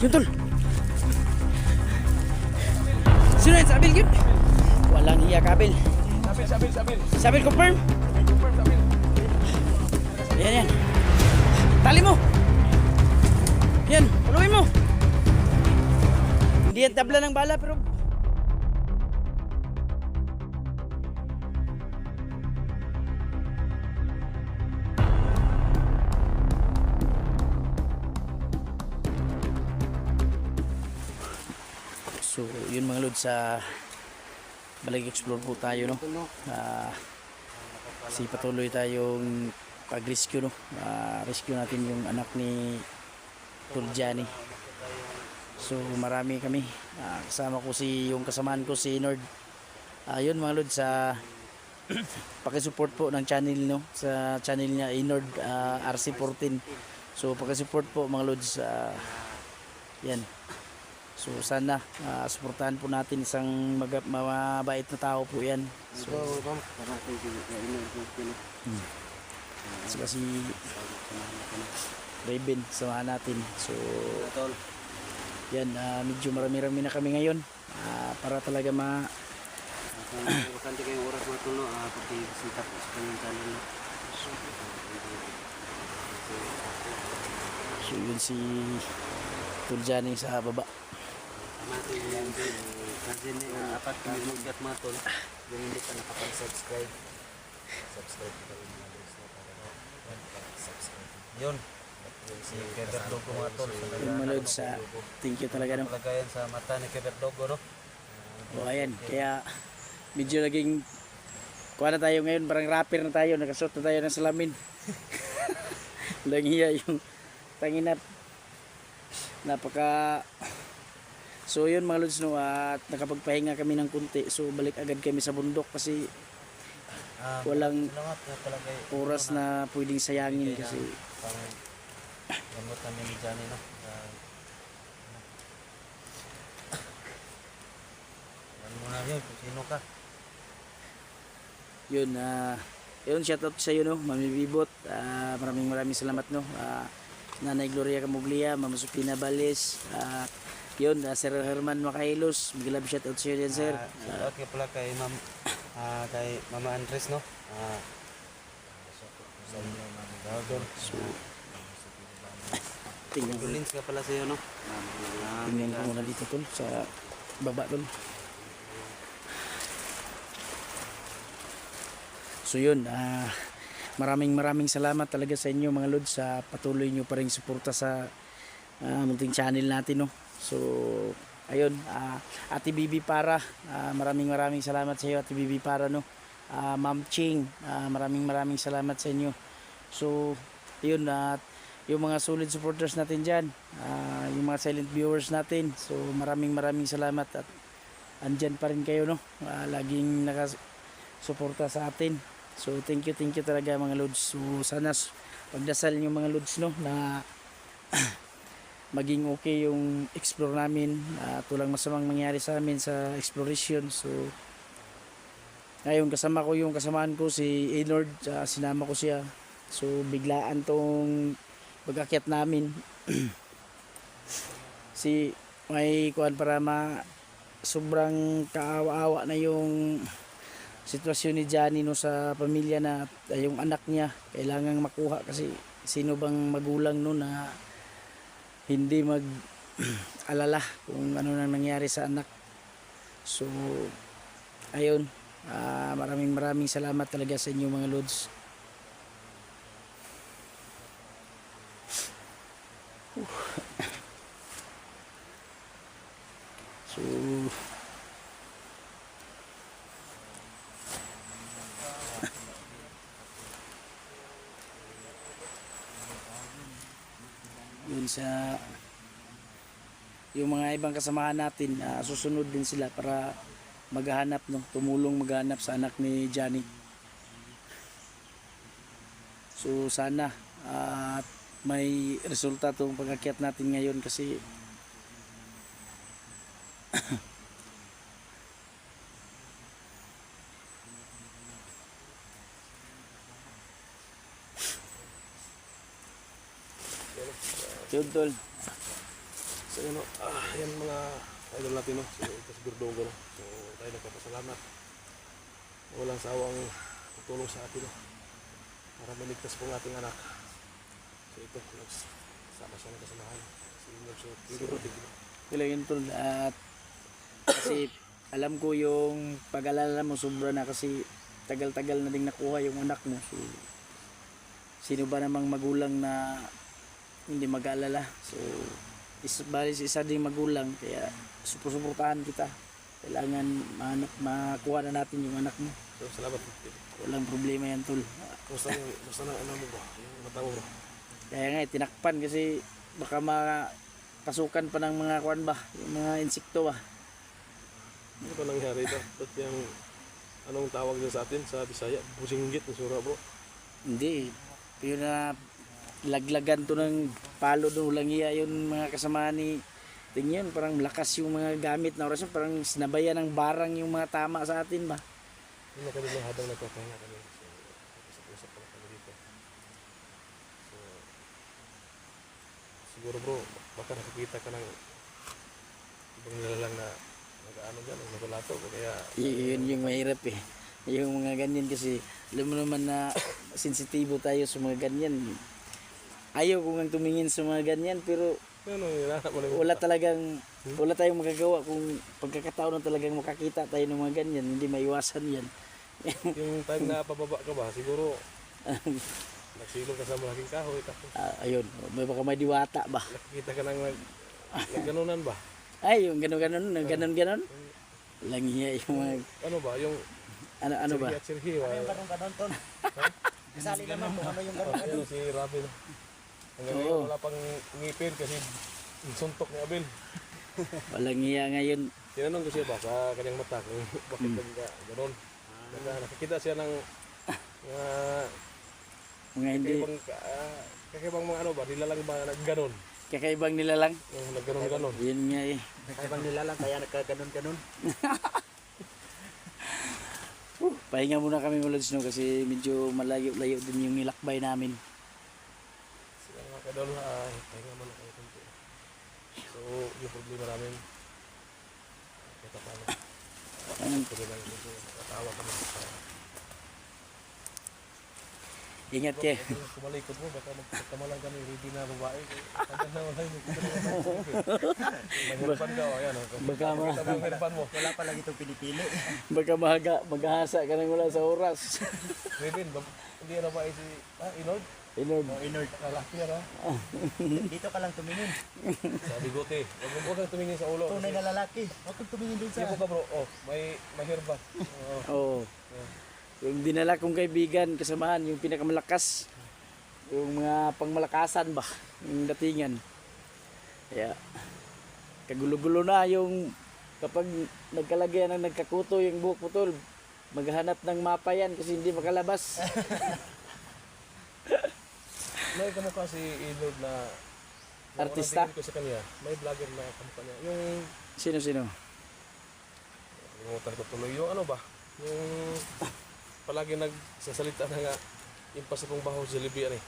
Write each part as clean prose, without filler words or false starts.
Yun tol. Sino yan? Sabil yun? Walang iya kabil. Sabil confirm? Yan. Tali mo. Yan, puluin mo. Hindi yan tabla ng bala pero so yun mga lods, sa balik explore po tayo, no. Kasi patuloy tayong pag-rescue, no. Rescue natin yung anak ni Tuljani. So marami kami, kasama ko yung kasamaan ko si Nord. Yun mga lods, sa pakisupport po ng channel, no, sa channel niya Inord RC14. So pakisupport po mga lods, yan. So sana suportahan po natin isang mabait na tao po yan. So kasi Raven, samahan natin. So yan, medyo marami-rami na kami ngayon, para talaga bakante kayong oras mga tulo pag-sintap sa kanyang channel. So yun si Tuljani sa baba. Natin yung cousin apat kami mugat mga tol. Yung hindi pa nakapag-subscribe, subscribe ko rin mga guys na para subscribe. Yun si Kebert Dogo mga tol. Yung malood sa thank you talaga, no. Palagayan sa mata ni Kebert Dogo, no. O ayan, kaya medyo naging kuha na tayo ngayon, parang rapper na tayo, nakasuot na tayo ng salamin. Langiya yung tangina, napaka. So yun mga lods, no, at nakapagpahinga kami ng kunti. So balik agad kami sa bundok kasi walang oras na pwedeng sayangin kasi gamot namin ni Johnny, no. Ano mo na yun, kung sino ka. Yun, yun, shoutout sa iyo, no, Mami Bibot. Maraming salamat, no. Nanay Gloria Camuglia, Mama Supina Bales, yun, Sir Herman Makailos, big love shoutout sa iyo din, sir. Okay pala kay Mama Andres, no. So tingnan ko, Lins ka pala sa iyo, no. tingnan ko muna dito tol, sa baba tol. So yun, maraming salamat talaga sa inyo mga lods, sa patuloy nyo pa rin suporta sa munting channel natin, no. So ayun, Ate Bibi Para, maraming salamat sa iyo Ate Bibi Para, no. Ma'am Ching, maraming salamat sa inyo. So yun, yung mga solid supporters natin dyan, yung mga silent viewers natin, so maraming salamat at andyan pa rin kayo, no. Laging nakasuporta sa atin. So thank you talaga mga lods. So sana pagdasal nyo mga lods, no, na maging okay yung explore namin, walang masamang mangyari sa amin sa exploration. So ngayon kasama ko yung kasamaan ko si Inord, sinama ko siya. So biglaan tong pag-akyat namin. Si may kuan para sobrang kaawa-awa na yung sitwasyon ni Johnny, no, sa pamilya na yung anak niya kailangang makuha kasi sino bang magulang, no, na hindi mag alala kung ano nang nangyari sa anak. So ayun, maraming salamat talaga sa inyo mga lods. So yun, sa yung mga ibang kasamahan natin, susunod din sila para maghahanap, no, tumulong maghahanap sa anak ni Johnny. So sana may resulta tong pag-akyat natin ngayon kasi yun tol, So yun, yan mga idol natin, no? So ito si Gordogo, no? So tayo nagpapasalamat. Walang sawang tutulong sa atin, no? Para maligtas po ang ating anak. So ito, nagsama siya ng kasamahan. Si Inyo, so thank you. Kailangan tol at kasi alam ko yung pag-alala mo sobra na kasi tagal-tagal na ding nakuha yung anak mo. So, sino ba namang magulang na hindi mag-alala? So, balis isa ding magulang kaya suportahan kita. Kailangan makuha na natin yung anak mo. So salamat. Walang problema yan tol. Basta na ano mo ba? Yung mata mo ba? Kaya nga tinakpan kasi baka makasukan pa ng mga kuwan ba, yung mga insekto ba. Ano ba nangyari ito? Ba't yung anong tawag nila sa atin sa Bisaya? Businggit ng sura, bro. Hindi. Yun na laglagan to ng palo doon lang iya yung mga kasama ni tingin parang lakas yung mga gamit na orasyon parang sinabayan ng barang yung mga tama sa atin ba. Yun na kami lang habang nagpapahinga kami. So, usap-usap pala kami dito. So, siguro bro, baka nakikita ka ng ibang nilalang na nag-ano dyan, nagulato. Kaya, Yun yung mahirap eh. Yung mga ganyan kasi alam mo naman na sensitibo tayo sa mga ganyan. Ayaw ko nga tumingin sa mga ganyan pero ano, hinahanap mo na wala tayong magagawa kung pagkakataon na talagang makakita tayo ng mga ganyan, hindi maiwasan yan. yung time na pababa ka ba, siguro nagsilong ka sa malaking kahoy. Tapos Ayun, baka may diwata ba? nakikita ka ng nagganunan ba? Ay, yung ganon. Lang iya yung mga, Ano ba? Yung ano ba? sirhi at sirhi. Ganon ton. Kasali naman kung ano yung ganon. Ayun si Rabin. Hanggang Oo. ngayon wala pang ngipin kasi suntok ni Abel. Walang iya ngayon. Tinanong ko siya ba sa kanyang mata kung bakit gano'n. Nakikita siya ng Mga hindi, kakaibang mga ano ba, nilalang ba nagganon. kakaibang nila lang. Nagganon-ganon. Yun nga eh. Kakaibang nila lang kaya nagkaganon-ganon. Pahinga muna kami mga Lods, no, kasi medyo malayo-layo din yung nilakbay namin. Sila mga kadol, pahinga mo na kayo kunti. So, yung problema namin, kita paano. Pwede lang medyo nakatawa kami. Ingat ke. Kung kumalikot mo, baka magkamalang kami, ready na babae. Hanggang na wala yung mahirapan ka, o ayan. Baka Mahirapan mo. Wala pa lang itong pinipili. Baka maghahasa ka nang wala sa oras. Revin, hindi na ba si Inord? Inord. Inord. Lalaki yan ha. Dito ka lang tumingin. Sa bigote. Huwag kang tumingin sa ulo. Tunay na lalaki. Huwag kang tumingin dun sa... Sige ka bro. Oh, may hairban. Oo. Yung dinala kong kaibigan, kasamahan, yung pinakamalakas. Yung mga pangmalakasan ba, yung datingan. Kaya, kagulo-gulo na yung kapag nagkalagyan ng nagkakuto yung buhok putol, maghanap ng mapa yan kasi hindi makalabas. May kamukha si Inord na Artista? ko sa kanya. May vlogger na kamukha niya. Yung Sino? Yung ko tuloy yung ano ba? Yung palagi nagsasalita na nga impas pong baho sa Libya eh.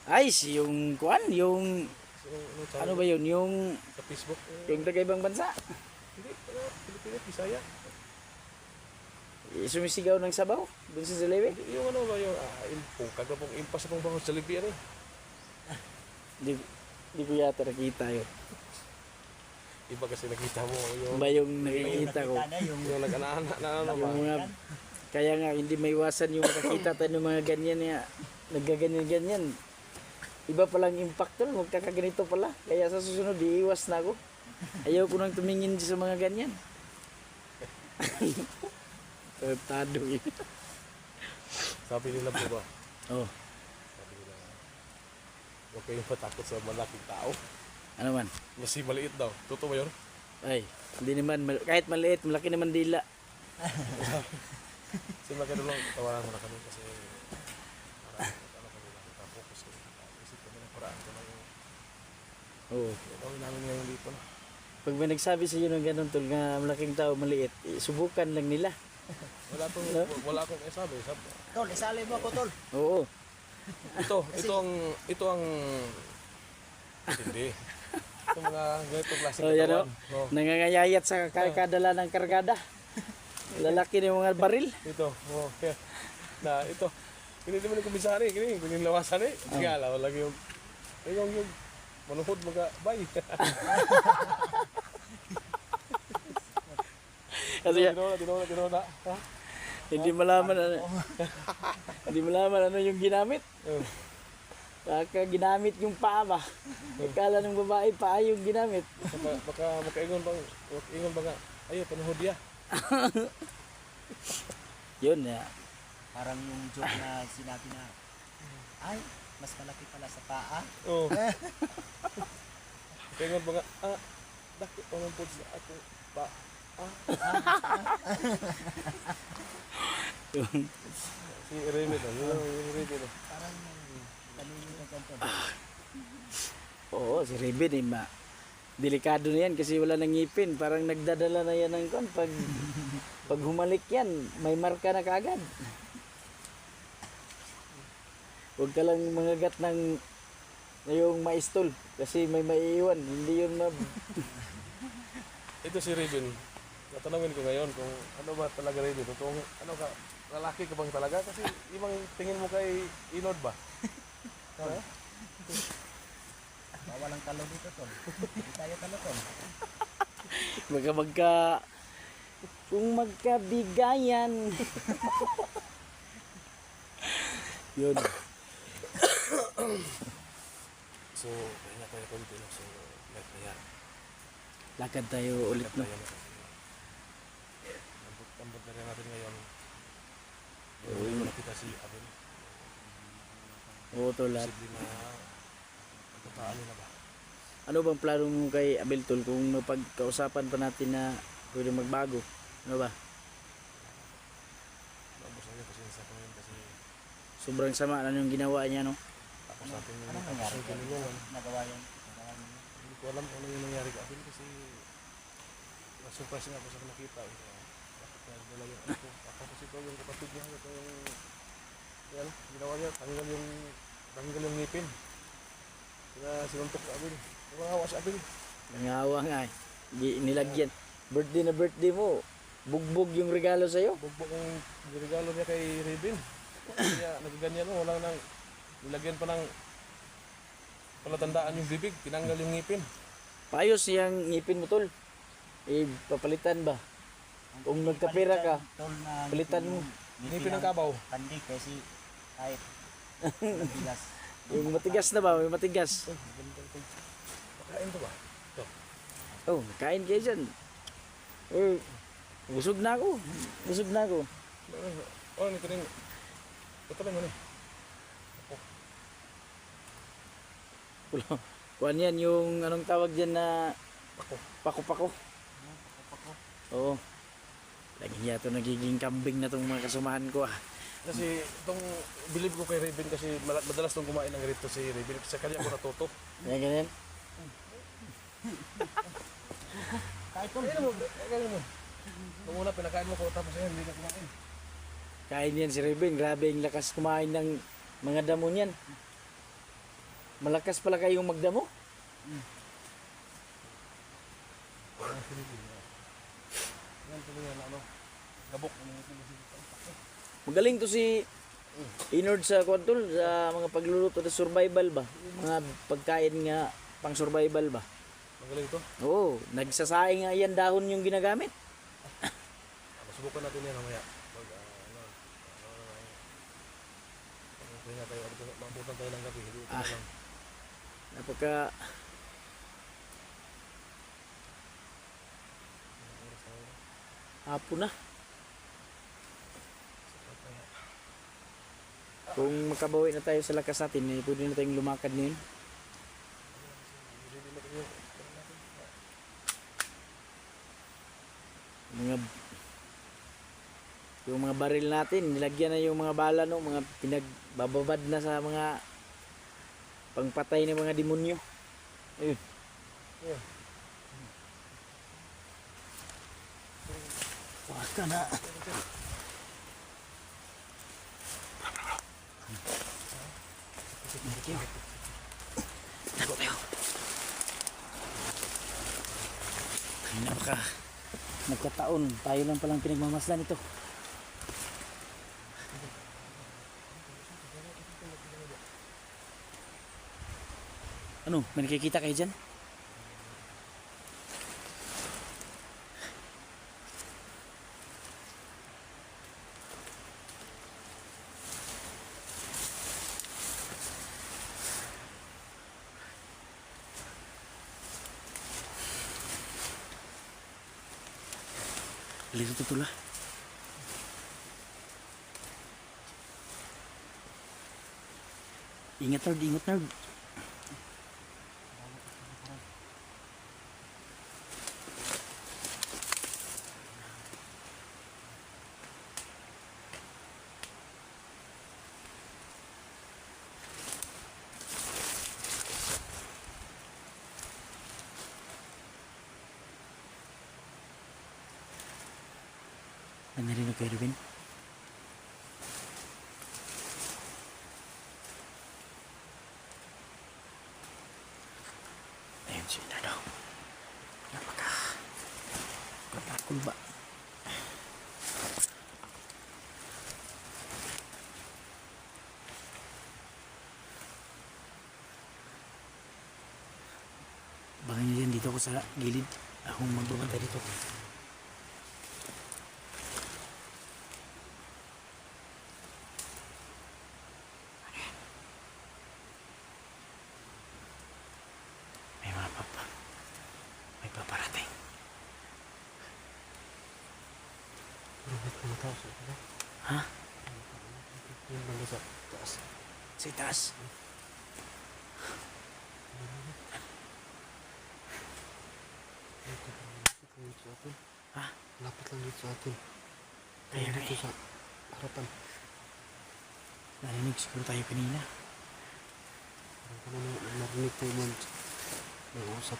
Ay, yung kuan, yung Yung ano ba yun, yung sa Facebook? yung taga-ibang bansa. Hindi, Pilipinas, Bisaya. Sumisigaw ng sabaw dun sa Zalewe. Yung ano ba yung kagapong impas pong baho sa Libya eh. Di ko yata nakita yun. Iba kasi nakita mo yung Ba yung nakikita ko. Nakita niya yung... yung nag-anak na ano ba? Yung mga, kaya nga hindi maiwasan yung makakita tayo ng mga ganyan na naggaganyan-ganyan. Iba palang impact tol, magkakaganito pala. Kaya sa susunod, iiwas na ako. Ayaw ko nang tumingin sa mga ganyan. Tartado yun. Sabi nila po ba? Oh, Sabi nila, huwag kayong matakot sa malaking tao. ano man? Kasi maliit daw. Totoo ba yun? Ay, hindi naman, kahit maliit, malaki naman dila. Kasi magkano lang, tawanan mo na kami kasi parang ano kami lang, nakapokus kami. Isip kami ng paraan ko lang yung Oo. gawin namin ngayon dito na. Pag may nagsabi sa iyo ng ganun tol, nga malaking tao, maliit, subukan lang nila. Wala akong sabi. Tol, isali mo ako, tol. Oo. Ito ang hindi. Itong mga ganitong klaseng Oh, yan o. katawan. Oh, Nangangayayat sa kadala ng kargada. Lalaki ng mga baril. ito. Oh, yeah. Na ito. Kini naman yung kumisari, kini kuning lawasan eh. Kaya lang lagi yung manuhod mga bay. Kasi Tinola. Ha? hindi malaman ano. Hindi malaman ano yung ginamit. Oh. Baka ginamit yung paa ba? Akala ng babae paa yung ginamit. Baka makaingon ba nga, ayo panuhod ya. Yun ya. Parang yung joke na sinabi na, ay, mas malaki pala sa paa. Oh. Makaingon ba nga, dako pa man po sa akong pa. Si Remy to, yung Remy to. Parang nalilimutan ko. Oo, si Reben delikado na yan kasi wala nang ngipin. Parang nagdadala na yan ng kon. Pag humalik yan, may marka na kaagad. Huwag ka lang mangagat ng yung maistol kasi may maiiwan. Hindi yun Ito si Reben. Tatanungin ko ngayon kung ano ba talaga Reben. Totoong ano ka, lalaki ka bang talaga? Kasi ibang tingin mo kay Inod ba? Ha? Bawal ang talo dito, tol. Hindi tayo talo, tol. kung magkabigayan. Yun. So, pahinga tayo konti no. So, like na yan. Lakad tayo ulit no. Tayo na kasi. Ambot na rin natin ngayon. Wala kita si Abel. Oo, tolat. Posible na pagkataan nila ba? Ano bang plano mo kay Abel Tol kung mapagkausapan pa natin na pwede magbago? Ano ba? Tapos na yun, pasensya ko yun kasi Sobrang sama na yung ginawa niya no. tapos natin yung Anong nangyari? tinulungan. Nagawa yung niyo. Hindi ko alam kung ano yung nangyari kay Abel kasi na-surprise nga ako sa nakita. Bakit nga dala yung ano ko. Tapos ito yung kapatid niya. Ito yung yan, ginawa niya. Tanggal yung ngipin. Kaya sinuntok sa Abel. Kumahawa sa Abel. Nangawa nga eh. Nilagyan. Birthday mo. Bugbog yung regalo sa'yo. Bugbog ang regalo niya kay Reben. Kaya nagaganyan mo. Walang nang nilagyan pa ng palatandaan yung bibig. Tinanggal yung ngipin. Paayos yung ngipin mo Tol. Papalitan ba? Kung nagkapira ka, Tol na palitan mo. Ngipin ng kabaw. Kandi kasi kahit matigas. Yung matigas na ba? May matigas. Pakain to ba? Ito. Oh, kain kayo dyan. Oh, busog na ako. Busog na ako. Oh, nito rin. Ito rin mo rin. Kuhan yan yung anong tawag dyan na pako-pako. Oo. Lagi niya ito nagiging kambing na itong mga kasamahan ko ah. Kasi itong believe ko kay Reben kasi madalas nung kumain ng ganito si Reben. Sa kanya ako natuto. Yan ganyan. Kahit tol. Kaya mo. Nung una pinakain mo ko tapos yan hindi na kumain. Kain yan si Reben. Grabe yung lakas kumain ng mga damo niyan. Malakas pala kayong magdamo. Yan tuloy yan ano. Gabok. Magaling to si Inord sa Kwantol sa mga pagluluto na survival ba? Mga pagkain nga pang survival ba? Magaling ito. Oo, nagsasaing nga yan dahon yung ginagamit. Subukan natin yan mamaya. Pag pahinga tayo. Mabutan tayo ng gabi. Hindi ito lang. Napaka hapon na. Kung makabawi na tayo sa lakas natin, pwede na tayong lumakad ngayon. Yung mga baril natin, nilagyan na yung mga bala no, mga pinagbababad na sa mga pangpatay ng mga demonyo. Ayun. Baka na. Nagkataon, tayo lang palang pinagmamasdan ito. Ano, may nakikita kayo dyan? Lihat itu lah. Ingat Nerd, ingat Nerd. May narinig kayo, Ruben? Ayun si Nado. Napaka-kulba. Baka nyo yan, dito ako sa gilid. Akong magbabantay dito. May paparating. Ha? Yung banda sa taas. Sa itaas. Lapit lang dito sa atin. Ha? Lapit lang dito sa atin. Kaya nga dito eh. sa harapan. Narinig siguro tayo kanina. Parang ka naman narinig tayo man. Nag-uusap.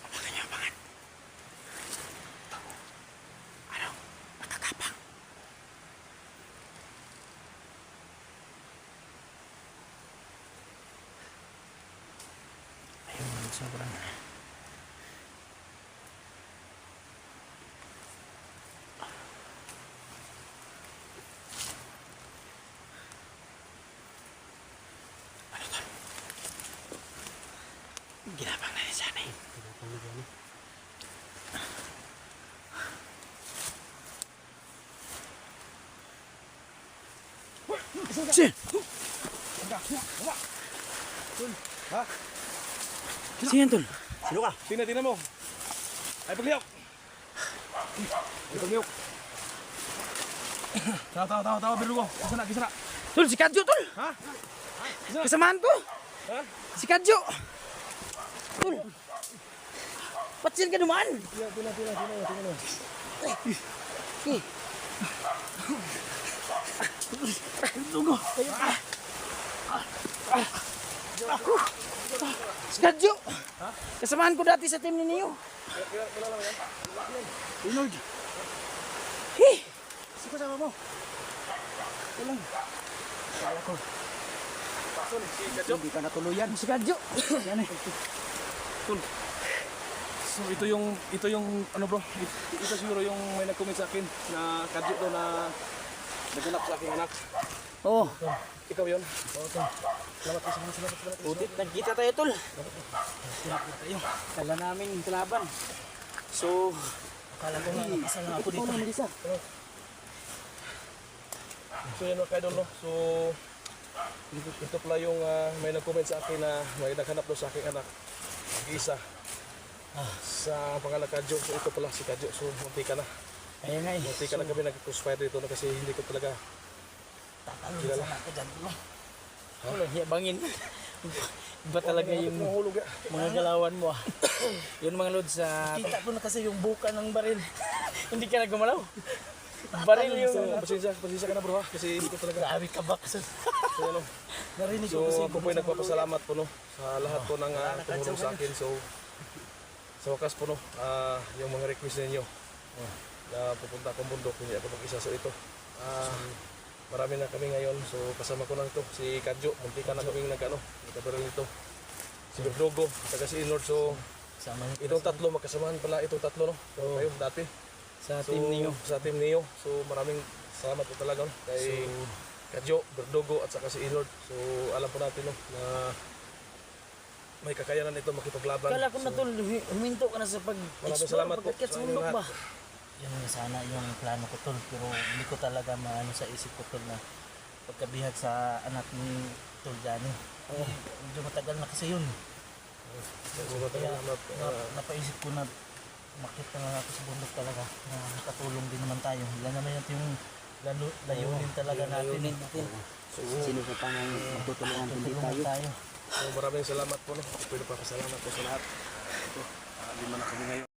Abangan nyo, abangan. Ano? Nakakapang. Ayun, sobrang. Ano to? Ginapang na niya sana eh. Pinapang na gano'n. Si! Ha? Sino yan, Tol? Sino ka? Tina mo. Ay, pagliyok. Ay, pagliyok. Tawa, birugo. Kisana. Tol, si Kadyo, Tol! Ha? Kasamaan ko! Ha? Si Kadyo! Tol! Patsin ka naman! Tina. Lugo! Si Kadyo! Kasamaan ko dati sa team ni Neo. Lord. Hey! Si kasama mo. Walang. Hindi ka natuluyan. Si Kadyo! Yan eh. So ito yung ano bro, ito siguro yung may nag-comment sa akin na kadyo daw na naghanap sa aking anak. Oo. Ikaw yun? Oo, Tol. Salamat. Utit, nagkita tayo, Tol. Tayo. Kala namin yung kalaban. So, akala ko nga nakasal na ako dito. So yan mga kaidol, no? So ito pala yung may nag-comment sa akin na may naghanap daw sa aking anak. Mag-isa. Sa pangalan Kadyo. So ito pala si Kadyo. So munti ka na. Ayun nga eh. Munti ka na kami nag-crossfire dito na kasi hindi ko talaga Tatalon sana ako dyan, Tol. Ano, hiyabangin. Iba talaga yung mahulog ya. mga galawan mo ah. Yun mga lods, kita ko na kasi yung buka ng baril. Hindi ka na gumalaw. Baril yung... So pasensya ka na bro ha. Kasi hindi ko talaga. Grabe ka ba? So ano. Narinig So ko kasi. ako po ay nagpapasalamat po no sa lahat po ng tumulong sa akin. So sa wakas po no, yung mga request ninyo na pupunta akong bundok, hindi ako mag-isa. So ito, marami na kami ngayon. So kasama ko lang ito, si Kadjo, munti ka na kaming nagkabaril nito. Si Berdogo, taga si Inord. So Sama niyo itong tatlo, magkasamahan pala itong tatlo, no? So, kayo dati. Sa So, team niyo. Sa team niyo. So maraming salamat po talaga, no? Kay Kadjo, Berdogo at saka si Inord. So alam po natin, no, na may kakayanan ito makipaglaban. Kala ko na tol, huminto ka na sa Maraming salamat po pagkakit sa sa inyong bundok ba? lahat. Yun nga sana yung plano ko tol, pero hindi ko talaga maano sa isip ko tol na pagkabihag sa anak ni Tol Johnny. Medyo matagal na kasi yun. So, Kaya salamat. napaisip ko na makita na ako sa bundok talaga na nakatulong din naman tayo. Yan naman yung layunin talaga natin. Sino pa pang magtutulungan kundi Tulungan tayo? tayo. So, maraming salamat po, no? Pwede pa pasalamat po sa lahat. Ito, lima na kami ngayon.